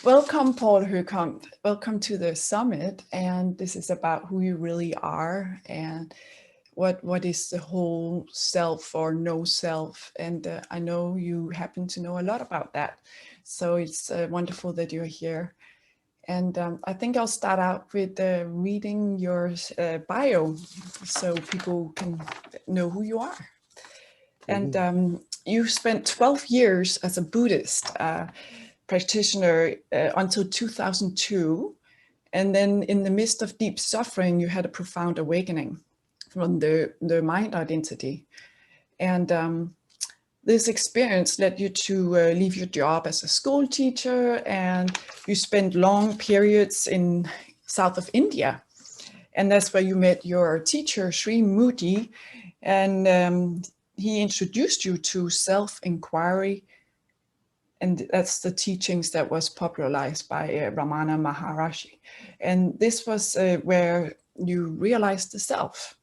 Welcome, Paul Hökamp. Welcome to the summit. And this is about who you really are and what is the whole self or no self. And I know you happen to know a lot about that. So it's wonderful that you're here. And I think I'll start out with reading your bio so people can know who you are. And you spent 12 years as a Buddhist practitioner until 2002. And then in the midst of deep suffering, you had a profound awakening from the mind identity. And this experience led you to leave your job as a school teacher, and you spent long periods in south of India. And that's where you met your teacher, Sri Moody, and he introduced you to self-inquiry. And that's the teachings that was popularized by Ramana Maharishi. And this was where you realized the self.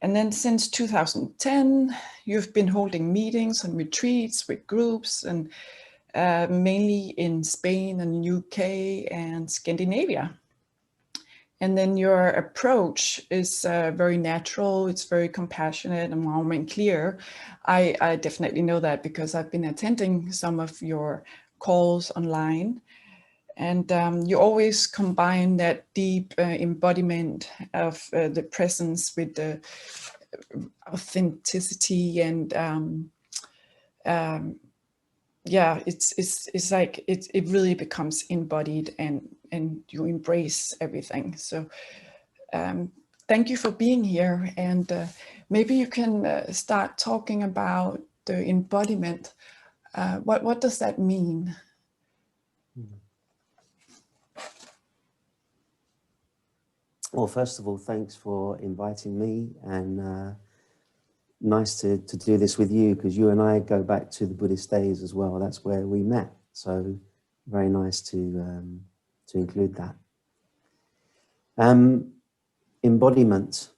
And then since 2010, you've been holding meetings and retreats with groups, and mainly in Spain and UK and Scandinavia. And then your approach is very natural, it's very compassionate and warm and clear. I definitely know that because I've been attending some of your calls online. And you always combine that deep embodiment of the presence with the authenticity, and yeah, it's like it really becomes embodied, and you embrace everything. So thank you for being here, and maybe you can start talking about the embodiment. What does that mean? Well, first of all, thanks for inviting me, and nice to do this with you, because you and I go back to the Buddhist days as well. That's where we met. So very nice to include that. Embodiment.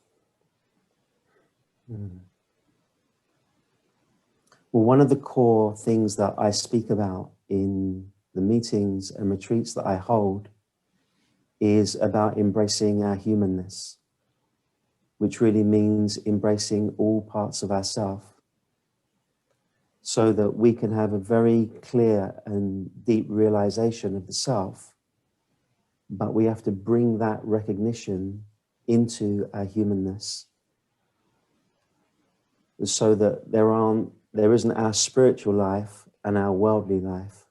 Well, one of the core things that I speak about in the meetings and retreats that I hold is about embracing our humanness, which really means embracing all parts of ourself, so that we can have a very clear and deep realization of the self. But we have to bring that recognition into our humanness, so that there isn't our spiritual life and our worldly life,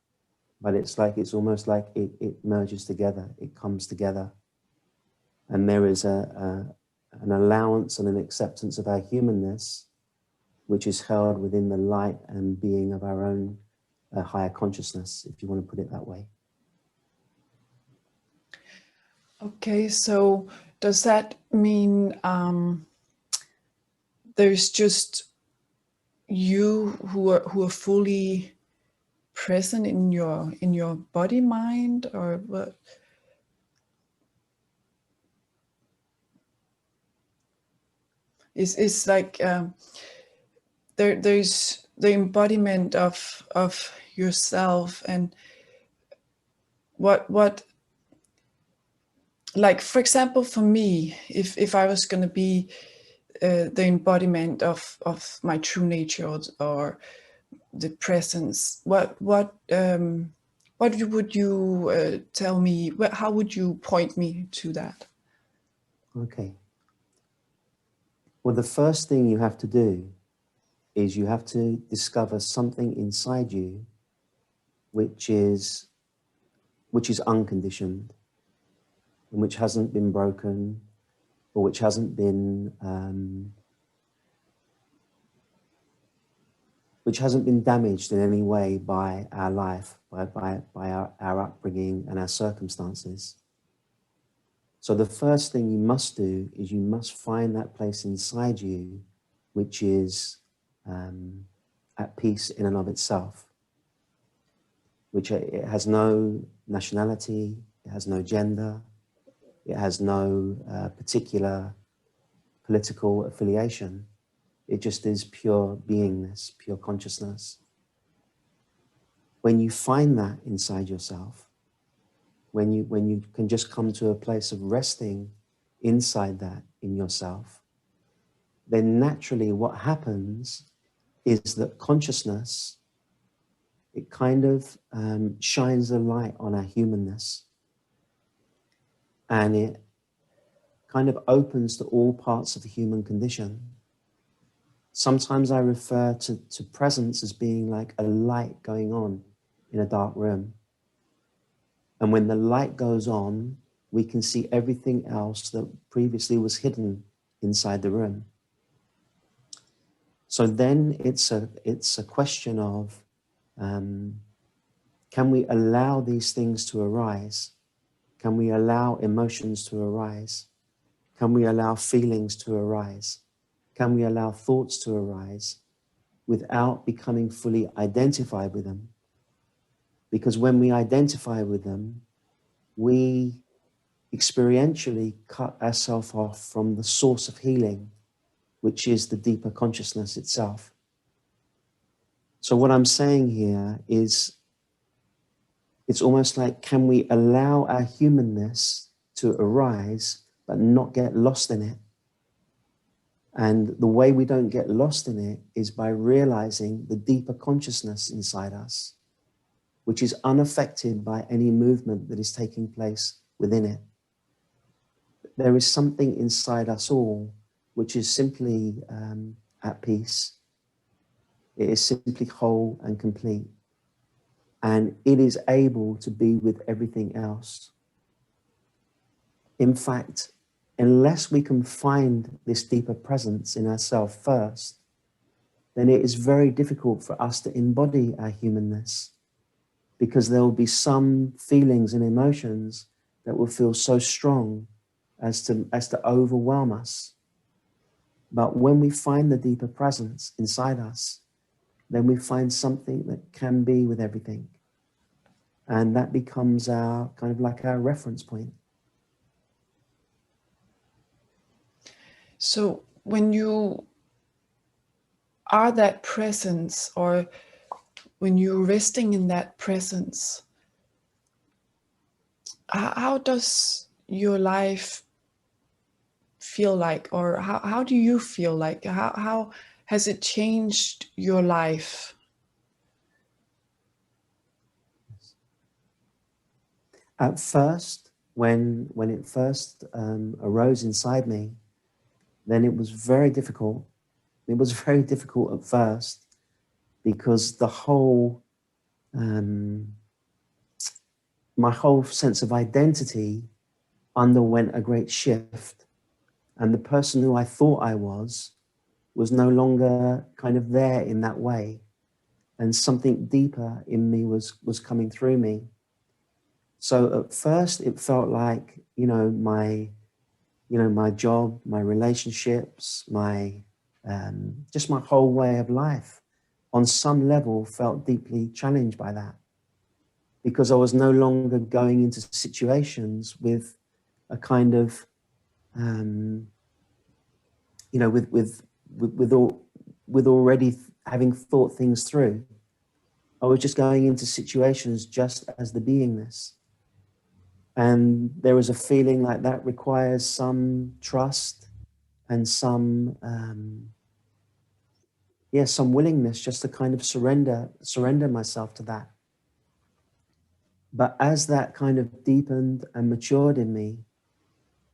but it's almost like it merges together, it comes together. And there is an allowance and an acceptance of our humanness, which is held within the light and being of our own higher consciousness, if you want to put it that way. Okay, so does that mean there's just you who are fully present in your body mind, or what? It's like there's the embodiment of yourself, and what like, for example, for me, if I was going to be the embodiment of my true nature, or the presence, what would you tell me? How would you point me to that? Okay. Well, the first thing you have to do is you have to discover something inside you which is unconditioned, and which hasn't been broken, or which hasn't been damaged in any way by our life, by our upbringing and our circumstances. So the first thing you must do is you must find that place inside you which is at peace in and of itself, which it has no nationality, it has no gender, it has no particular political affiliation. It just is pure beingness, pure consciousness. When you find that inside yourself, when you can just come to a place of resting inside that in yourself, then naturally what happens is that consciousness, it kind of shines a light on our humanness, and it kind of opens to all parts of the human condition. Sometimes I refer to presence as being like a light going on in a dark room. And when the light goes on, we can see everything else that previously was hidden inside the room. So then it's a question of, can we allow these things to arise? Can we allow emotions to arise? Can we allow feelings to arise? Can we allow thoughts to arise without becoming fully identified with them? Because when we identify with them, we experientially cut ourselves off from the source of healing, which is the deeper consciousness itself. So what I'm saying here is, it's almost like, can we allow our humanness to arise, but not get lost in it? And the way we don't get lost in it is by realizing the deeper consciousness inside us, which is unaffected by any movement that is taking place within it. There is something inside us all which is simply at peace. It is simply whole and complete. And it is able to be with everything else. In fact, unless we can find this deeper presence in ourselves first, then it is very difficult for us to embody our humanness, because there will be some feelings and emotions that will feel so strong as to overwhelm us. But when we find the deeper presence inside us, then we find something that can be with everything. And that becomes our kind of like our reference point. So when you are that presence, or when you're resting in that presence, how does your life feel like, or how do you feel like? How has it changed your life? At first, when it first arose inside me, then it was very difficult. It was very difficult at first, because the whole, my whole sense of identity underwent a great shift. And the person who I thought I was no longer kind of there in that way. And something deeper in me was coming through me. So at first it felt like, my job, my relationships, just my whole way of life, on some level felt deeply challenged by that, because I was no longer going into situations with a kind of, with already having thought things through. I was just going into situations just as the beingness. And there was a feeling like that requires some trust and some willingness just to kind of surrender myself to that. But as that kind of deepened and matured in me,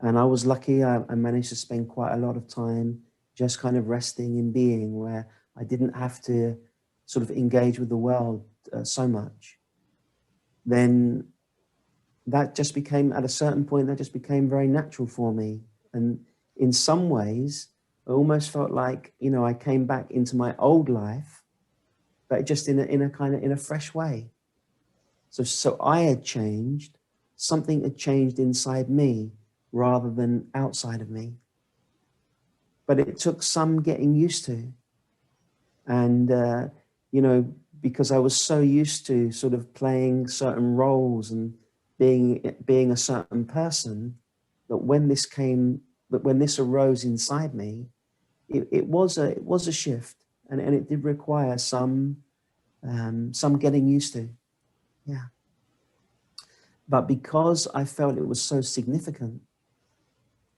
and I was lucky, I managed to spend quite a lot of time just kind of resting in being, where I didn't have to sort of engage with the world so much. Then that just became, at a certain point, that just became very natural for me. And in some ways, I almost felt like, I came back into my old life, but just in a fresh way. So I had changed, something had changed inside me rather than outside of me. But it took some getting used to. And, because I was so used to sort of playing certain roles and being a certain person, that when this arose inside me, it was a shift, and it did require some getting used to. Yeah. But because I felt it was so significant,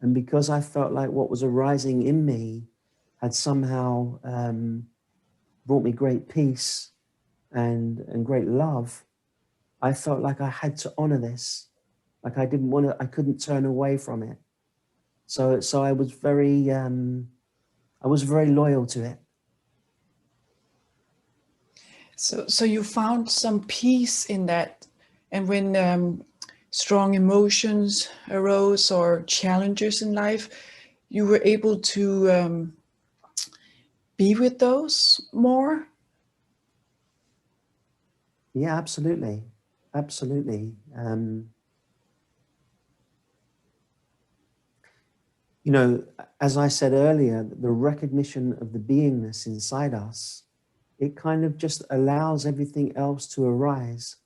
and because I felt like what was arising in me had somehow brought me great peace and great love, I felt like I had to honor this. Like I didn't want to, I couldn't turn away from it. So I was very loyal to it. So you found some peace in that, and when strong emotions arose or challenges in life, you were able to be with those more. Yeah, absolutely. Absolutely. You know, as I said earlier, the recognition of the beingness inside us, it kind of just allows everything else to arise.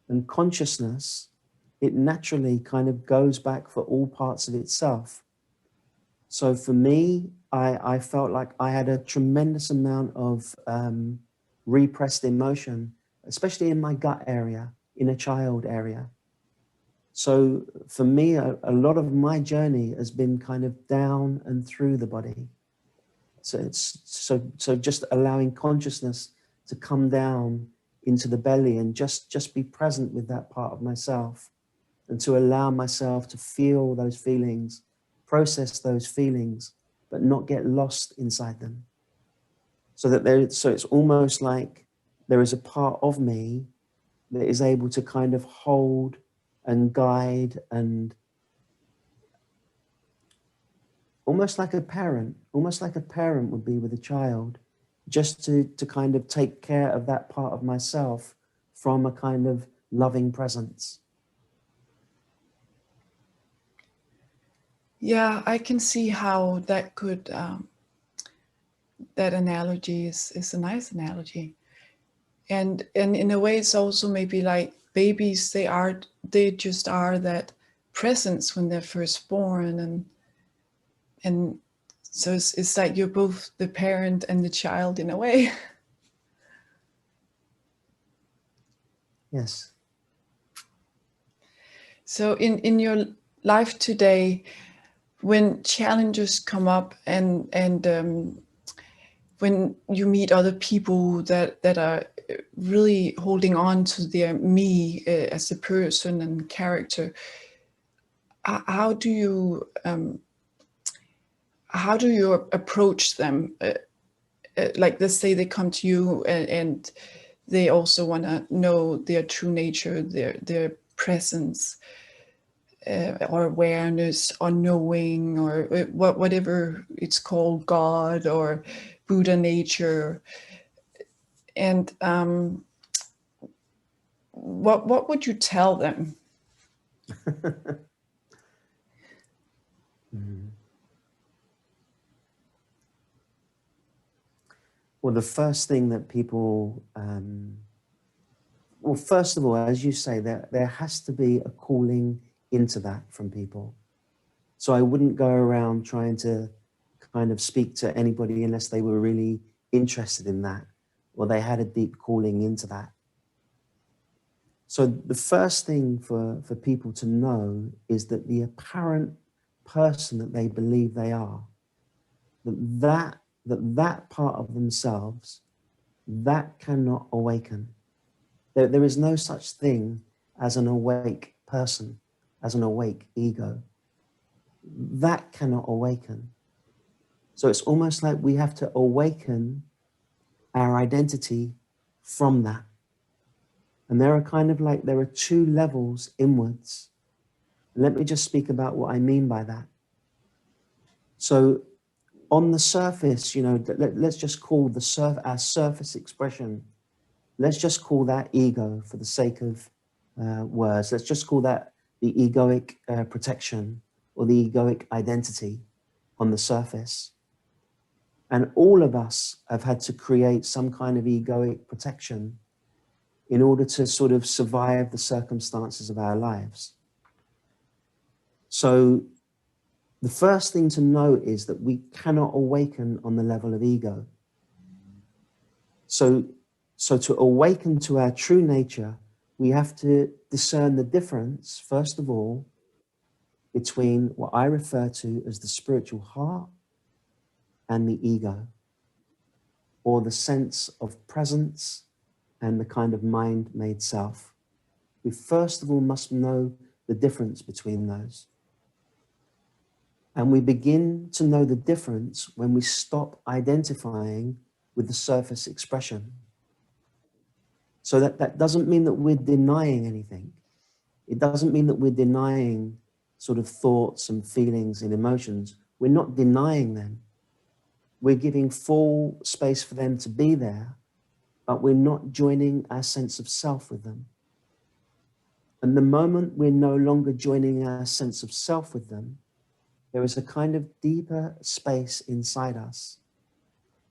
And consciousness, it naturally kind of goes back for all parts of itself. So for me, I felt like I had a tremendous amount of repressed emotion, especially in my gut area, inner child area. So for me, a lot of my journey has been kind of down and through the body. So it's so just allowing consciousness to come down into the belly and just be present with that part of myself, and to allow myself to feel those feelings, process those feelings, but not get lost inside them. So it's almost like there is a part of me that is able to kind of hold and guide, and almost like a parent would be with a child, just to kind of take care of that part of myself from a kind of loving presence. Yeah, I can see how that could that analogy is a nice analogy. And in a way it's also maybe like babies, they just are that presence when they're first born, and so it's like you're both the parent and the child in a way. Yes. So in your life today, when challenges come up, and when you meet other people that are really holding on to their me as a person and character, how do you approach them? Like, let's say they come to you, and they also want to know their true nature, their presence, or awareness, or knowing, or whatever it's called, God or Buddha nature. And what would you tell them? Mm. Well, the first thing that people, well, first of all, as you say, there has to be a calling into that from people. So I wouldn't go around trying to kind of speak to anybody unless they were really interested in that, or they had a deep calling into that. So the first thing for people to know is that the apparent person that they believe they are, that part of themselves, that cannot awaken. There is no such thing as an awake person, as an awake ego. That cannot awaken. So it's almost like we have to awaken our identity from that. And there are two levels inwards. Let me just speak about what I mean by that. So on the surface, let's just call our surface expression, let's just call that ego for the sake of words. Let's just call that the egoic protection, or the egoic identity on the surface. And all of us have had to create some kind of egoic protection in order to sort of survive the circumstances of our lives. So the first thing to know is that we cannot awaken on the level of ego. So to awaken to our true nature, we have to discern the difference, first of all, between what I refer to as the spiritual heart and the ego, or the sense of presence and the kind of mind-made self. We first of all must know the difference between those. And we begin to know the difference when we stop identifying with the surface expression. So that doesn't mean that we're denying anything. It doesn't mean that we're denying sort of thoughts and feelings and emotions. We're not denying them. We're giving full space for them to be there, but we're not joining our sense of self with them. And the moment we're no longer joining our sense of self with them, there is a kind of deeper space inside us,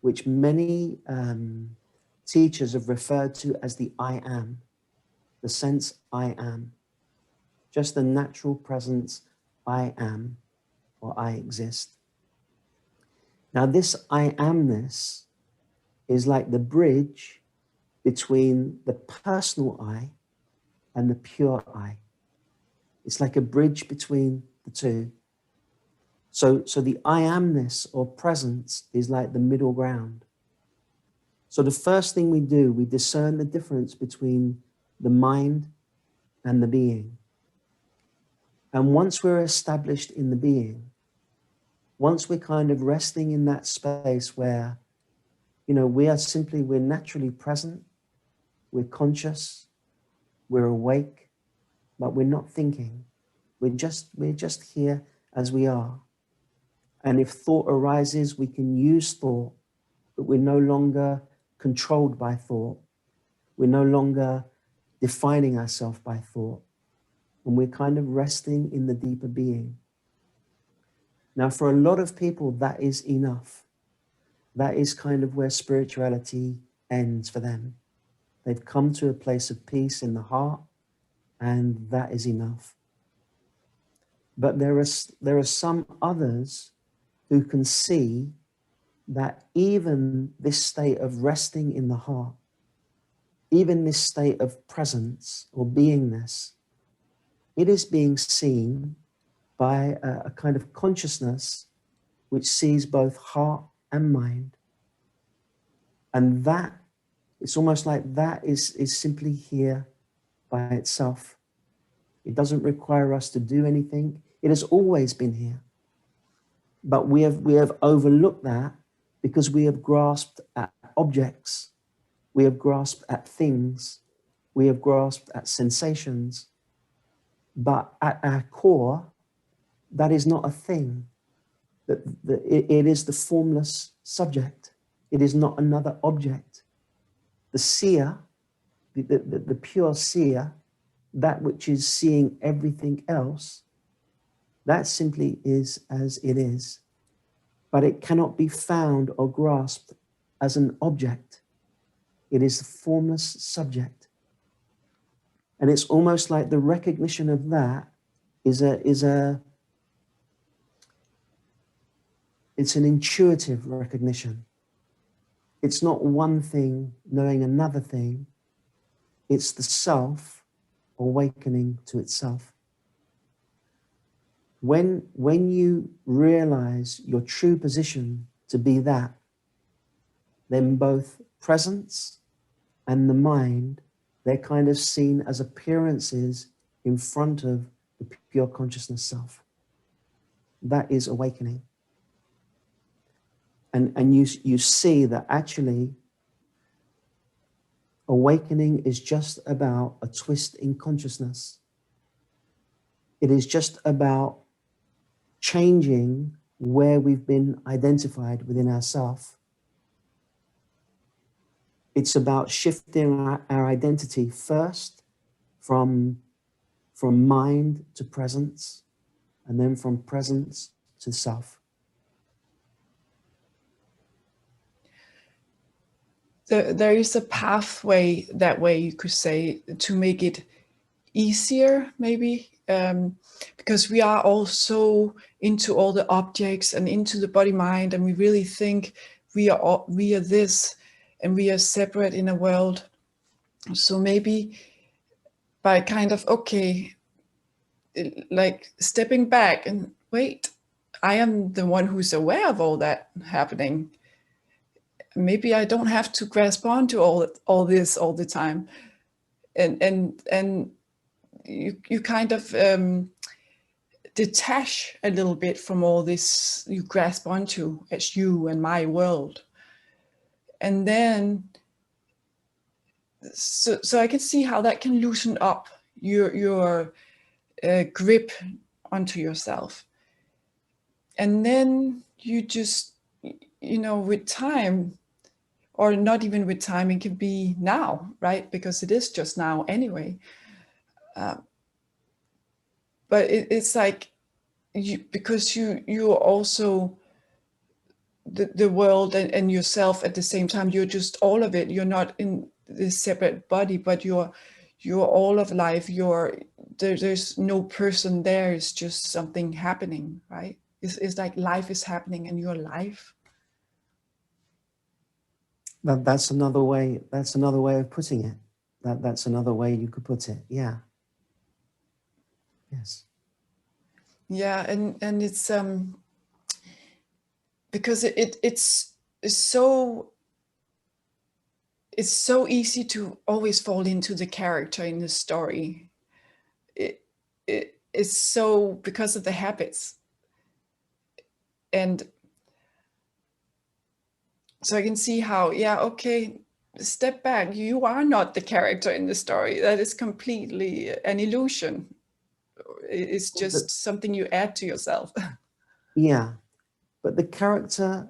which many teachers have referred to as the I am, the sense I am, just the natural presence I am, or I exist. Now this I amness is like the bridge between the personal I and the pure I. It's like a bridge between the two. So the I amness or presence is like the middle ground. So the first thing we do, we discern the difference between the mind and the being. And once we're established in the being, once we're kind of resting in that space where, you know, we're naturally present, we're conscious, we're awake, but we're not thinking. We're just here as we are. And if thought arises, we can use thought, but we're no longer controlled by thought. We're no longer defining ourselves by thought. And we're kind of resting in the deeper being. Now, for a lot of people, that is enough. That is kind of where spirituality ends for them. They've come to a place of peace in the heart, and that is enough. But there are some others who can see that even this state of resting in the heart, even this state of presence or beingness, it is being seen by a kind of consciousness which sees both heart and mind. And that, it's almost like that is simply here by itself. It doesn't require us to do anything. It has always been here. But we have overlooked that because we have grasped at objects. We have grasped at things. We have grasped at sensations. But at our core, that is not a thing. It is the formless subject. It is not another object. The seer, the pure seer, that which is seeing everything else, that simply is as it is. But it cannot be found or grasped as an object. It is the formless subject. And it's almost like the recognition of that it's an intuitive recognition. It's not one thing knowing another thing. It's the self awakening to itself. When you realize your true position to be that, then both presence and the mind, they're kind of seen as appearances in front of the pure consciousness self. That is awakening. And you see that actually awakening is just about a twist in consciousness. It is just about changing where we've been identified within ourselves. It's about shifting our identity first from mind to presence, and then from presence to self. There is a pathway that way, you could say, to make it easier, maybe, because we are all so into all the objects and into the body mind, and we really think we are this and we are separate in a world. So maybe by kind of, okay, like stepping back and wait, I am the one who's aware of all that happening. Maybe I don't have to grasp onto all this all the time. And you kind of detach a little bit from all this you grasp onto as you and my world. And then so I can see how that can loosen up your grip onto yourself. And then you just, with time, or not even with time, it can be now, right? Because it is just now anyway. But it's like because you're also the world and yourself at the same time. You're just all of it. You're not in this separate body, but you're all of life. There's no person there. It's just something happening, right? It's like life is happening and you're life. That's another way. That's another way of putting it. That's another way you could put it. Yeah. Yes. Yeah, and it's because it's so easy to always fall into the character in the story. It's so because of the habits. And so I can see how, yeah, okay, step back. You are not the character in the story. That is completely an illusion. It's just something you add to yourself. Yeah. But the character,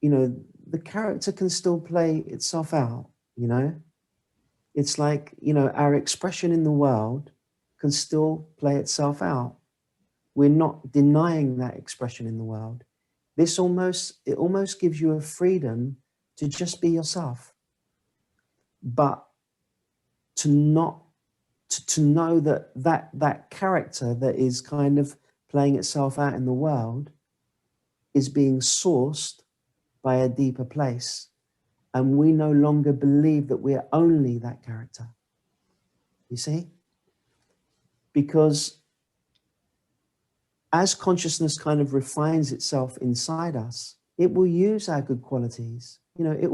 the character can still play itself out, It's like, our expression in the world can still play itself out. We're not denying that expression in the world. It almost gives you a freedom to just be yourself. But to not, to know that character that is kind of playing itself out in the world is being sourced by a deeper place. And we no longer believe that we're only that character. You see? Because as consciousness kind of refines itself inside us, it will use our good qualities. It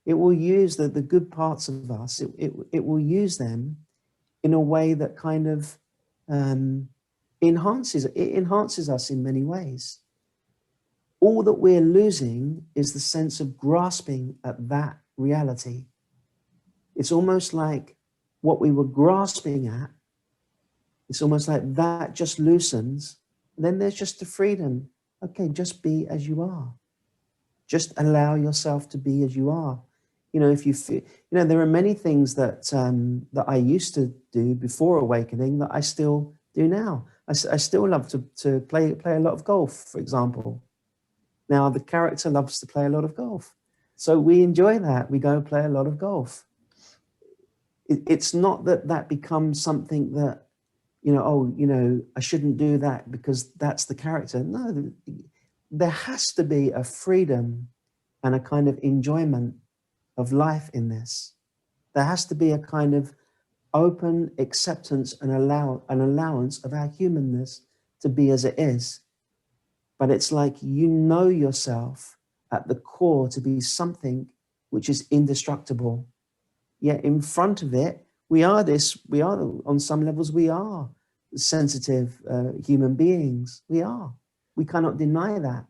will use the good parts of us. It will use them in a way that kind of enhances us in many ways. All that we're losing is the sense of grasping at that reality. It's almost like what we were grasping at, it's almost like that just loosens. And then there's just the freedom. Okay, just be as you are. Just allow yourself to be as you are. If you feel, there are many things that that I used to do before awakening that I still do now. I still love to play a lot of golf, for example. Now the character loves to play a lot of golf, so we enjoy that. We go play a lot of golf. It's not that becomes something that I shouldn't do that because that's the character. No, there has to be a freedom and a kind of enjoyment of life in this. There has to be a kind of open acceptance and an allowance of our humanness to be as it is. But it's like yourself at the core to be something which is indestructible. Yet in front of it, on some levels, we are sensitive human beings. We cannot deny that.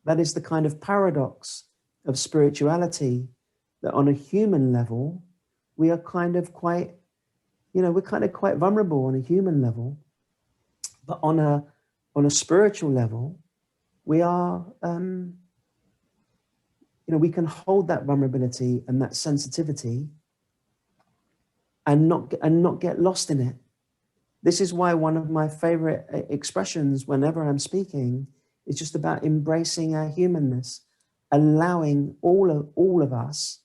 That is the kind of paradox of spirituality, that on a human level, we are kind of quite, we're kind of quite vulnerable on a human level. But on a spiritual level, we are, we can hold that vulnerability and that sensitivity and not get lost in it. This is why one of my favorite expressions whenever I'm speaking is just about embracing our humanness, allowing all of us,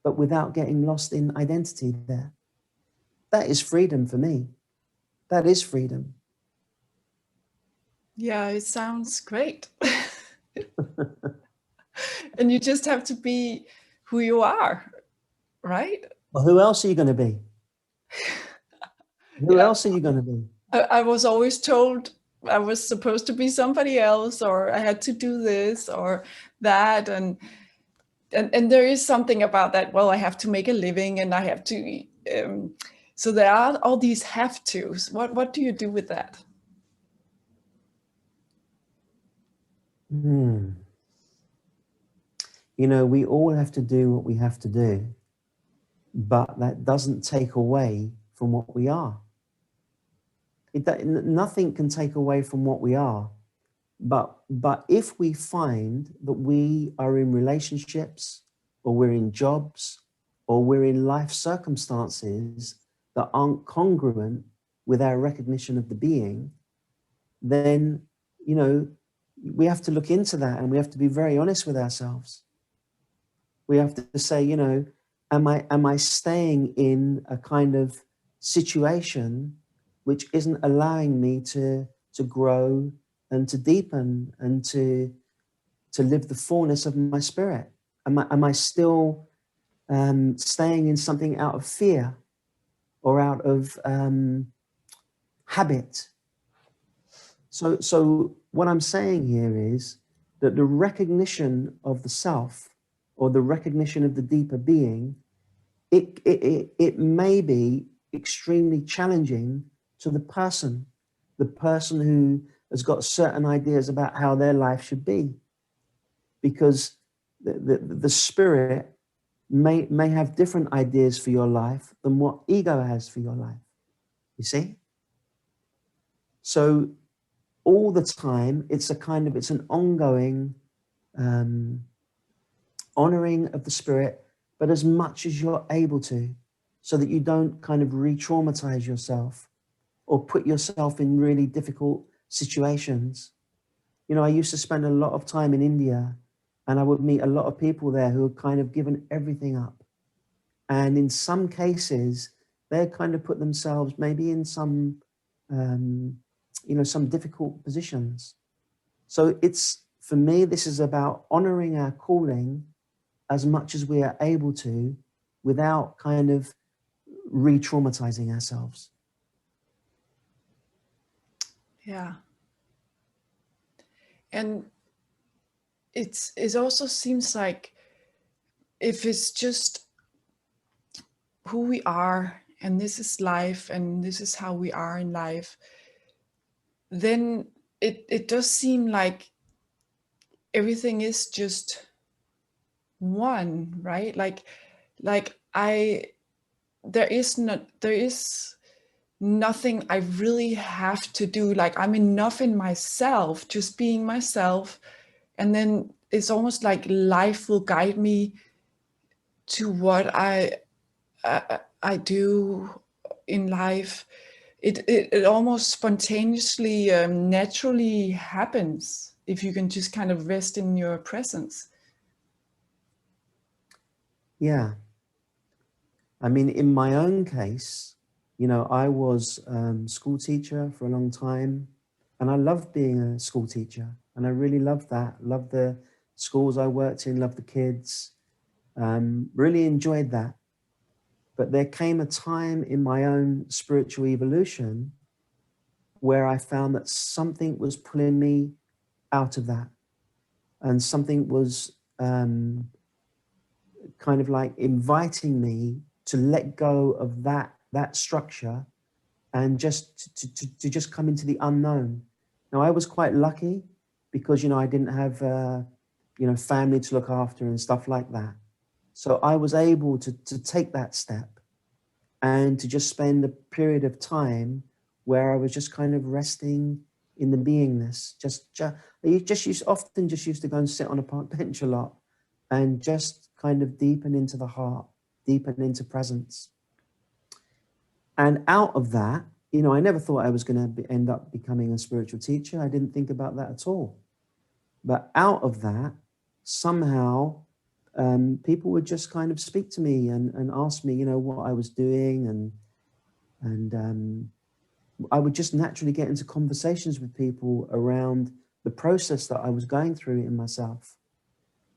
but without getting lost in identity there. That is freedom for me. That is freedom. Yeah, it sounds great. And you just have to be who you are, right? Well, who else are you going to be? Who else are you going to be? I was always told I was supposed to be somebody else, or I had to do this or that, and there is something about that. Well, I have to make a living, and I have to. So there are all these have tos. What do you do with that? You know, we all have to do what we have to do, but that doesn't take away from what we are. Nothing can take away from what we are. But if we find that we are in relationships, or we're in jobs, or we're in life circumstances that aren't congruent with our recognition of the being, then, you know, we have to look into that, and we have to be very honest with ourselves. We have to say, you know, am I staying in a kind of situation which isn't allowing me to grow and to deepen and to live the fullness of my spirit? Am I still staying in something out of fear or out of habit? So what I'm saying here is that the recognition of the self, or the recognition of the deeper being, it may be extremely challenging to the person who has got certain ideas about how their life should be, because the spirit may have different ideas for your life than what ego has for your life. You see? So all the time, it's an ongoing honoring of the spirit, but as much as you're able to, so that you don't kind of re-traumatize yourself or put yourself in really difficult situations. You know, I used to spend a lot of time in India, and I would meet a lot of people there who had kind of given everything up. And in some cases, they kind of put themselves maybe in some, you know, some difficult positions. So for me, this is about honoring our calling as much as we are able to, without kind of re-traumatizing ourselves. Yeah. And it also seems like if it's just who we are, and this is life, and this is how we are in life, then it does seem like everything is just one, right? Like there is nothing I really have to do. Like I'm enough in myself, just being myself, and then it's almost like life will guide me to what I do in life. It almost spontaneously, naturally happens if you can just kind of rest in your presence. Yeah. I mean, in my own case, you know, I was school teacher for a long time, and I loved being a school teacher, and I really loved that. Loved the schools I worked in, loved the kids, really enjoyed that. But there came a time in my own spiritual evolution where I found that something was pulling me out of that, and something was kind of like inviting me to let go of that structure, and just to just come into the unknown. Now, I was quite lucky because, you know, I didn't have you know, family to look after and stuff like that. So I was able to take that step and to just spend a period of time where I was just kind of resting in the beingness. Often just used to go and sit on a park bench a lot, and just kind of deepen into the heart, deepen into presence. And out of that, you know, I never thought I was going to end up becoming a spiritual teacher. I didn't think about that at all. But out of that, somehow, people would just kind of speak to me and ask me, you know, what I was doing, and I would just naturally get into conversations with people around the process that I was going through in myself.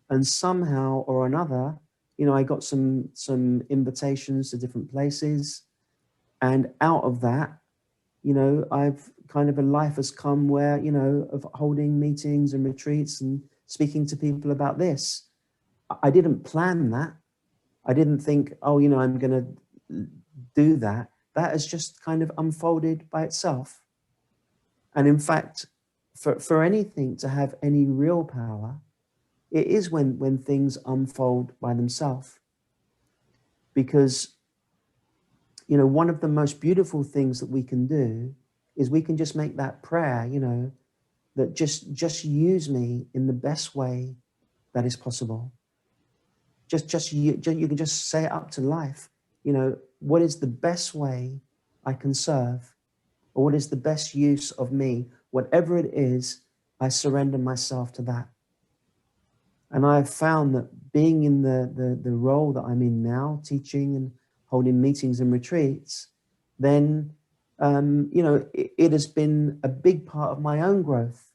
And somehow or another, you know, I got some invitations to different places. And out of that, you know, I've kind of a life has come where, you know, of holding meetings and retreats and speaking to people about this. I didn't plan that. I didn't think, oh, you know, I'm going to do that. That has just kind of unfolded by itself. And in fact, for anything to have any real power, it is when things unfold by themselves. Because, you know, one of the most beautiful things that we can do is we can just make that prayer, you know, that just use me in the best way that is possible. You can just say it up to life. You know, what is the best way I can serve? Or what is the best use of me? Whatever it is, I surrender myself to that. And I've found that being in the role that I'm in now, teaching and holding meetings and retreats, then, you know, it has been a big part of my own growth,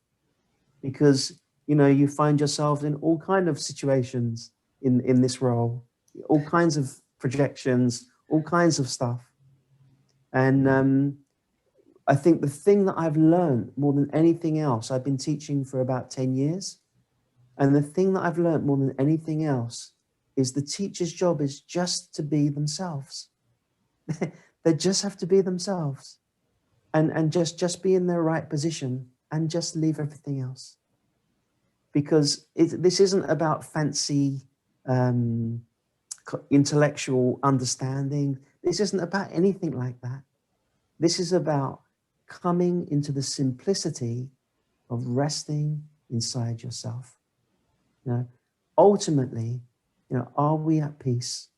because, you know, you find yourself in all kind of situations in this role, all kinds of projections, all kinds of stuff. And I think the thing that I've learned more than anything else, I've been teaching for about 10 years. And the thing that I've learned more than anything else is the teacher's job is just to be themselves. They just have to be themselves, and just be in their right position and just leave everything else. Because this isn't about fancy intellectual understanding. This isn't about anything like that. This is about coming into the simplicity of resting inside yourself. You know, ultimately, you know, are we at peace?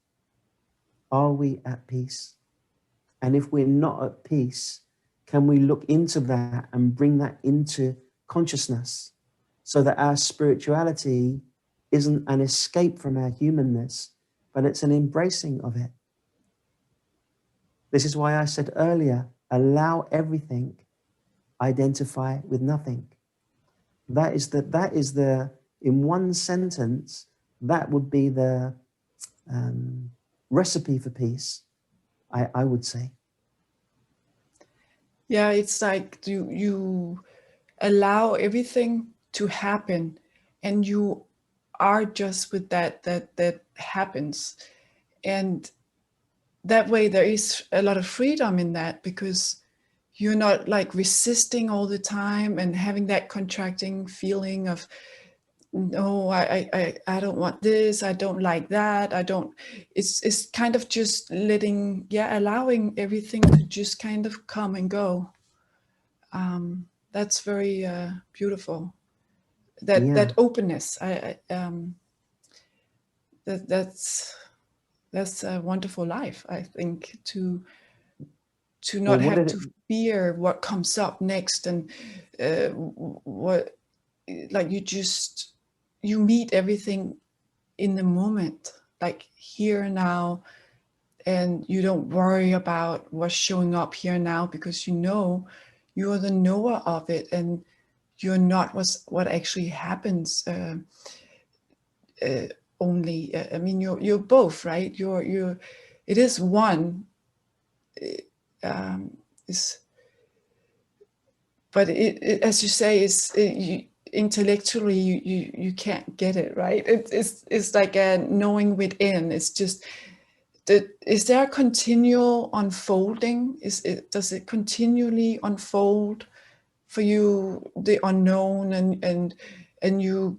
Are we at peace? And if we're not at peace, can we look into that and bring that into consciousness, so that our spirituality isn't an escape from our humanness, but it's an embracing of it? This is why I said earlier, allow everything, identify with nothing. That is the, in one sentence, that would be the recipe for peace, I would say. Yeah, it's like you allow everything to happen, and you are just with that happens. And that way there is a lot of freedom in that, because you're not like resisting all the time and having that contracting feeling of, no, I don't want this, I don't like that, I don't. It's kind of just letting, yeah, allowing everything to just kind of come and go. That's very beautiful. That Yeah. openness, that's a wonderful life, I think, to Well, not what have did it? to fear what comes up next, and what, like, you meet everything in the moment, like here and now, and you don't worry about what's showing up here now, because you know you're the knower of it, and you're not what actually happens. Only I mean, you're both, right? You're it is one. Um, is But as you say, intellectually you can't get it, right. It's like a knowing within. It's just that, is there a continual unfolding? Does it continually unfold for you, the unknown, and you,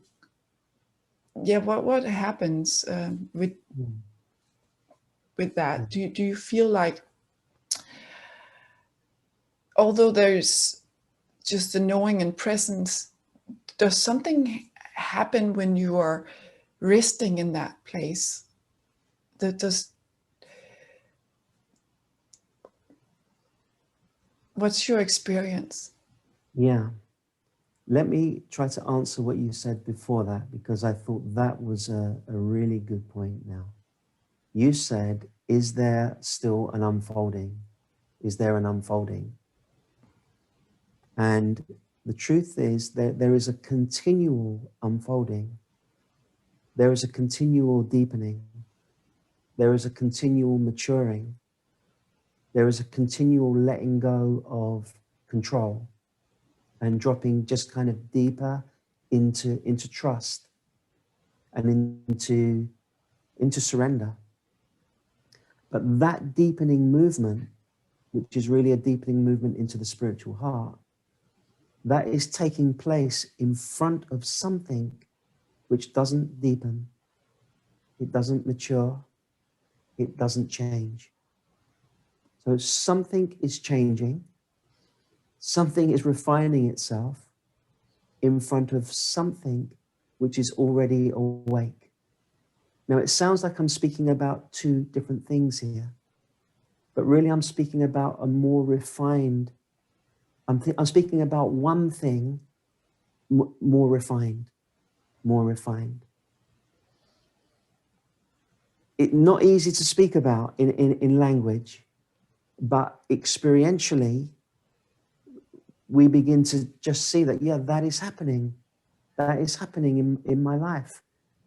yeah, what happens Mm, with yeah. that? Do you feel like, although there's just the knowing and presence, does something happen when you are resting in that place? That does. What's your experience? Yeah. Let me try to answer what you said before that, because I thought that was a really good point now. You said, is there still an unfolding? Is there an unfolding? And the truth is that there is a continual unfolding. There is a continual deepening. There is a continual maturing. there is a continual letting go of control and dropping just kind of deeper into trust and into surrender. But that deepening movement, which is really a deepening movement into the spiritual heart, that is taking place in front of something which doesn't deepen, it doesn't mature, it doesn't change. So something is changing, something is refining itself in front of something which is already awake. Now, it sounds like I'm speaking about two different things here, but really I'm speaking about a more refined, I'm speaking about one thing more refined, more refined. It's not easy to speak about in language, but experientially, we begin to just see that, yeah, that is happening. That is happening in my life.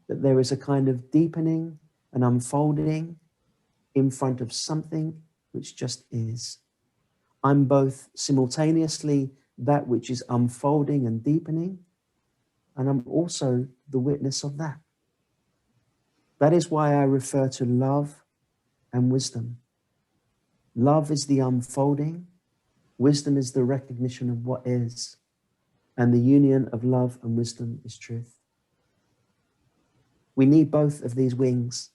That there is a kind of deepening and unfolding in front of something which just is. I'm both simultaneously that which is unfolding and deepening, and I'm also the witness of that. That is why I refer to love and wisdom. Love is the unfolding, wisdom is the recognition of what is, and the union of love and wisdom is truth. We need both of these wings,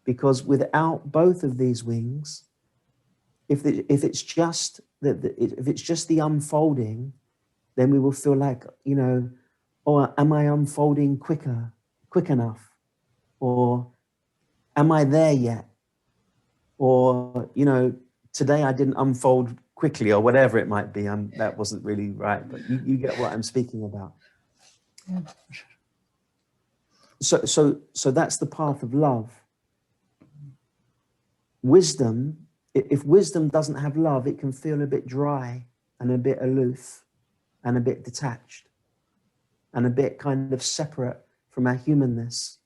because without both of these wings, if it's just the unfolding, then we will feel like, you know, or am I unfolding quick enough? Or am I there yet? Or, you know, today I didn't unfold quickly, or whatever it might be. That wasn't really right, but you get what I'm speaking about. Yeah. So that's the path of love. Wisdom, if wisdom doesn't have love, it can feel a bit dry and a bit aloof and a bit detached and a bit kind of separate from our humanness.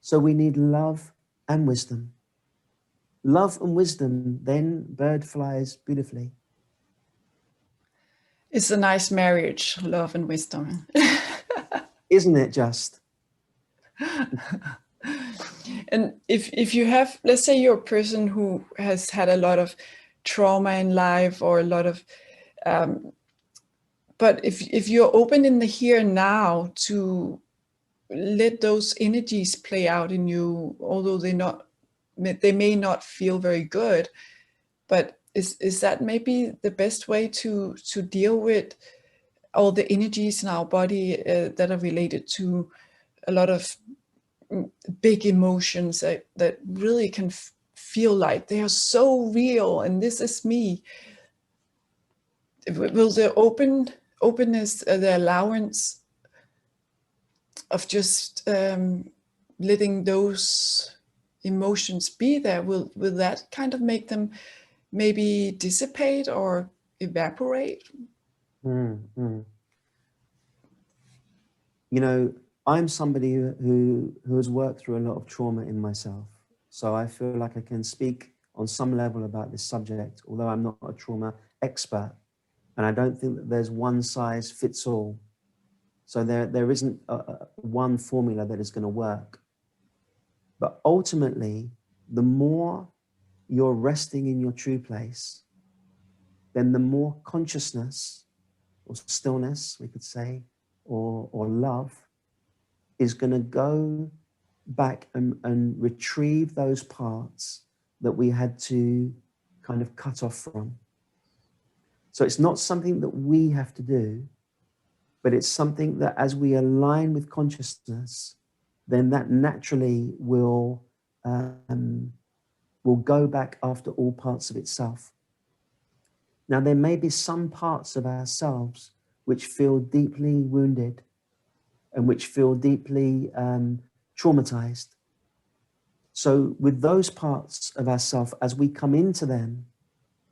So we need love and wisdom. Love and wisdom, then bird flies beautifully. It's a nice marriage, love and wisdom. Isn't it just? And if you have, let's say you're a person who has had a lot of trauma in life, or a lot of, but if you're open in the here and now to let those energies play out in you, although they may not feel very good, but is that maybe the best way to deal with all the energies in our body that are related to a lot of big emotions that really can feel like they are so real, and this is me? Will the openness, the allowance of just letting those emotions be there, will that kind of make them maybe dissipate or evaporate? You know, I'm somebody who has worked through a lot of trauma in myself. So I feel like I can speak on some level about this subject, although I'm not a trauma expert. And I don't think that there's one size fits all. So there isn't one formula that is going to work. But ultimately, the more you're resting in your true place, then the more consciousness or stillness, we could say, or love is going to go back and retrieve those parts that we had to kind of cut off from. So it's not something that we have to do, but it's something that as we align with consciousness, then that naturally will go back after all parts of itself. Now, there may be some parts of ourselves which feel deeply wounded and which feel deeply traumatized. So with those parts of ourselves, as we come into them,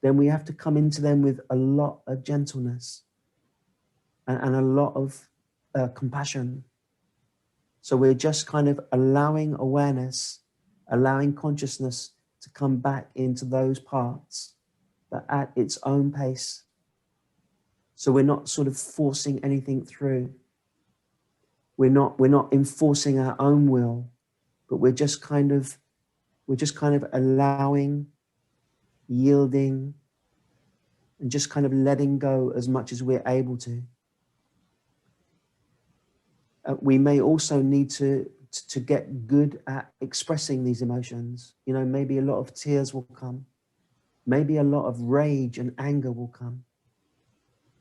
then we have to come into them with a lot of gentleness and a lot of compassion. So we're just kind of allowing awareness, allowing consciousness to come back into those parts but at its own pace. So we're not sort of forcing anything through. We're not enforcing our own will, but we're just kind of allowing, yielding, and just kind of letting go as much as we're able to. We may also need to get good at expressing these emotions. You know, maybe a lot of tears will come. Maybe a lot of rage and anger will come.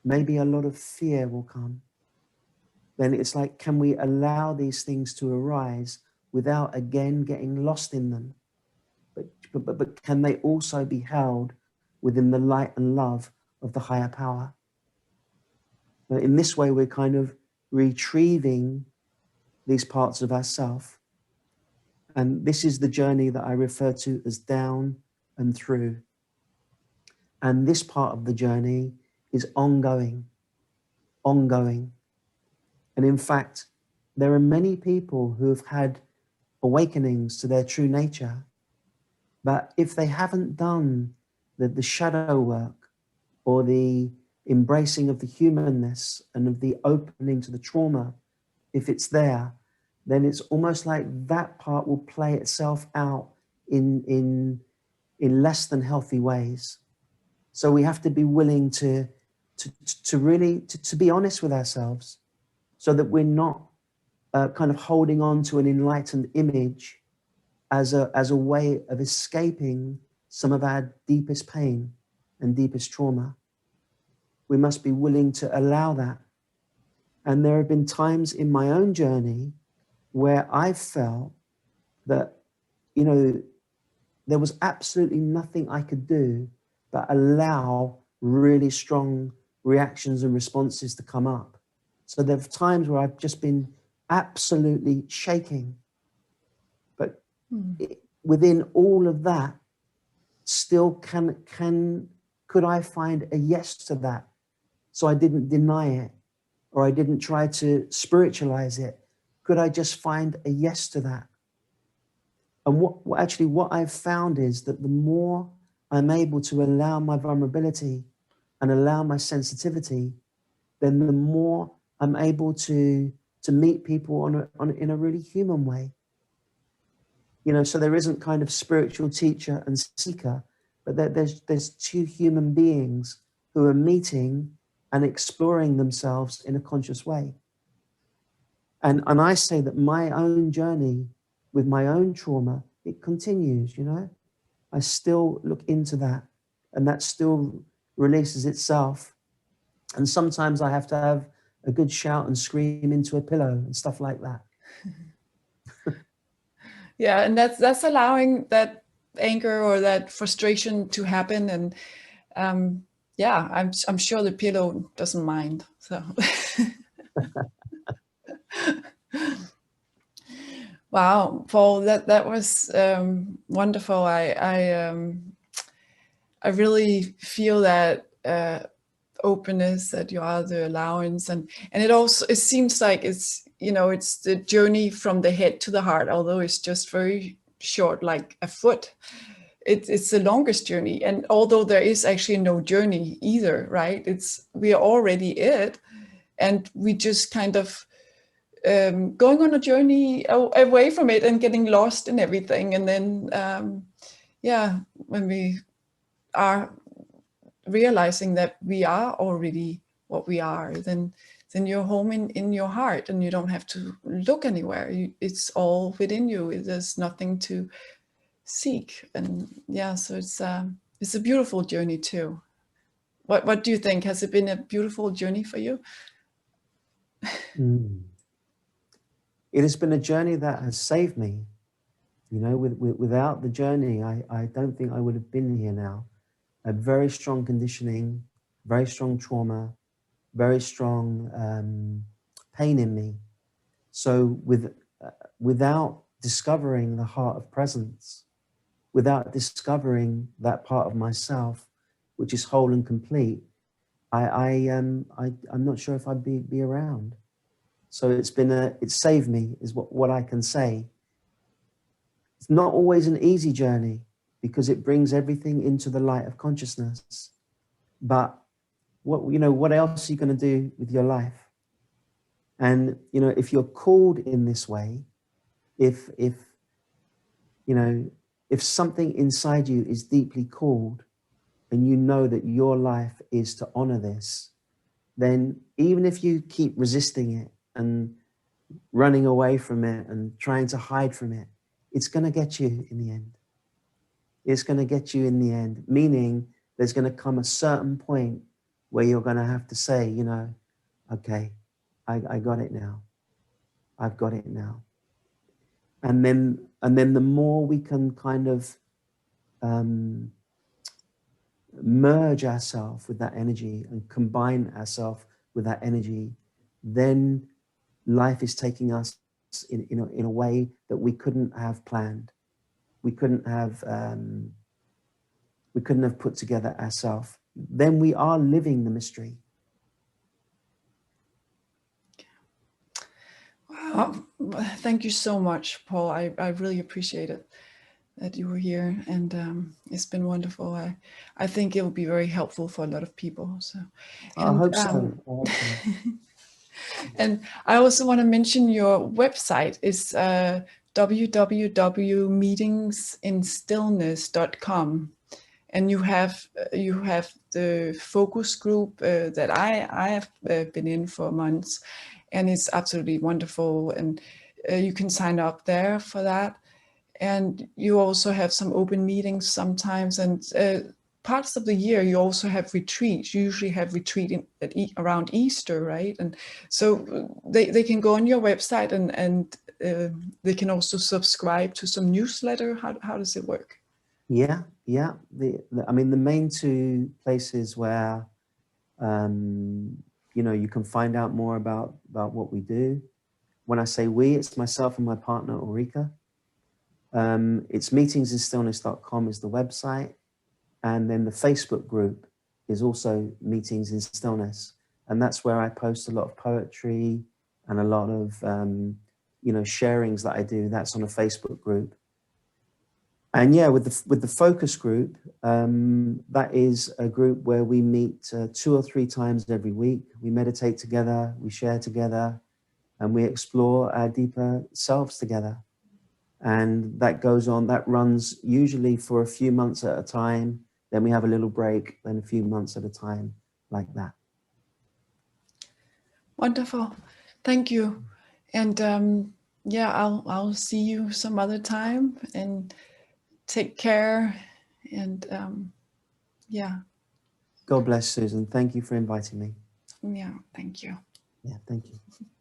Maybe a lot of fear will come. Then it's like, can we allow these things to arise without again getting lost in them? But can they also be held within the light and love of the higher power? Now, in this way, we're kind of retrieving these parts of ourself. And this is the journey that I refer to as down and through. And this part of the journey is ongoing. And in fact, there are many people who have had awakenings to their true nature, but if they haven't done the shadow work or the embracing of the humanness and of the opening to the trauma, if it's there, then it's almost like that part will play itself out in less than healthy ways. So we have to be willing to really be honest with ourselves, so that we're not kind of holding on to an enlightened image as a way of escaping some of our deepest pain and deepest trauma. We must be willing to allow that. And there have been times in my own journey where I felt that, you know, there was absolutely nothing I could do but allow really strong reactions and responses to come up. So there are times where I've just been absolutely shaking. But within all of that, still could I find a yes to that? So I didn't deny it, or I didn't try to spiritualize it. Could I just find a yes to that? And what I've found is that the more I'm able to allow my vulnerability and allow my sensitivity, then the more I'm able to meet people in a really human way. You know, so there isn't kind of spiritual teacher and seeker, but there's two human beings who are meeting and exploring themselves in a conscious way. And I say that my own journey with my own trauma, it continues, you know. I still look into that, and that still releases itself. And sometimes I have to have a good shout and scream into a pillow and stuff like that. Yeah, and that's allowing that anger or that frustration to happen. And yeah, I'm sure the pillow doesn't mind. So wow, Paul, that was wonderful. I really feel that openness, that you are the allowance, and it seems like it's, you know, it's the journey from the head to the heart, although it's just very short, like a foot. It's the longest journey, and although there is actually no journey either, right? We are already it, and we just kind of going on a journey away from it and getting lost in everything. And then yeah, when we are realizing that we are already what we are, then you're home in your heart, and you don't have to look anywhere. It's all within you. There's nothing to seek. And yeah, so it's a beautiful journey too. What do you think? Has it been a beautiful journey for you? It has been a journey that has saved me. You know, without the journey, I don't think I would have been here now. A very strong conditioning, very strong trauma, very strong pain in me. So without discovering the heart of presence, without discovering that part of myself, which is whole and complete, I'm not sure if I'd be around. So it's saved me, is what I can say. It's not always an easy journey, because it brings everything into the light of consciousness. But what else are you going to do with your life? And, if you're called in this way, if something inside you is deeply called, and you know that your life is to honor this, then even if you keep resisting it and running away from it and trying to hide from it, it's going to get you in the end. It's going to get you in the end, meaning there's going to come a certain point where you're going to have to say, okay, I got it now. I've got it now. And then the more we can kind of merge ourselves with that energy and combine ourselves with that energy, then life is taking us in a way that we couldn't have planned. We couldn't have put together ourselves. Then we are living the mystery. Wow. Thank you so much, Paul. I really appreciate it that you were here, and it's been wonderful. I think it will be very helpful for a lot of people. So, I and hope so. I hope so. and I also want to mention your website is www.meetingsinstillness.com. And you have the focus group that I have been in for months, and it's absolutely wonderful. And you can sign up there for that. And you also have some open meetings sometimes, and parts of the year you also have retreats. You usually have retreat around Easter, right? And so they can go on your website, and they can also subscribe to some newsletter. How does it work? Yeah. I mean, the main two places where you can find out more about what we do. When I say we, it's myself and my partner Ulrika. It's meetingsinstillness.com is the website, and then the Facebook group is also Meetings in Stillness, and that's where I post a lot of poetry and a lot of sharings that I do. That's on a Facebook group. And yeah, with the focus group, that is a group where we meet 2 or 3 times every week. We meditate together, we share together, and we explore our deeper selves together. And that runs usually for a few months at a time. Then we have a little break, then a few months at a time, like that. Wonderful. Thank you. And yeah, I'll see you some other time, and take care. And yeah. God bless, Susan. Thank you for inviting me. Yeah, thank you. Yeah, thank you.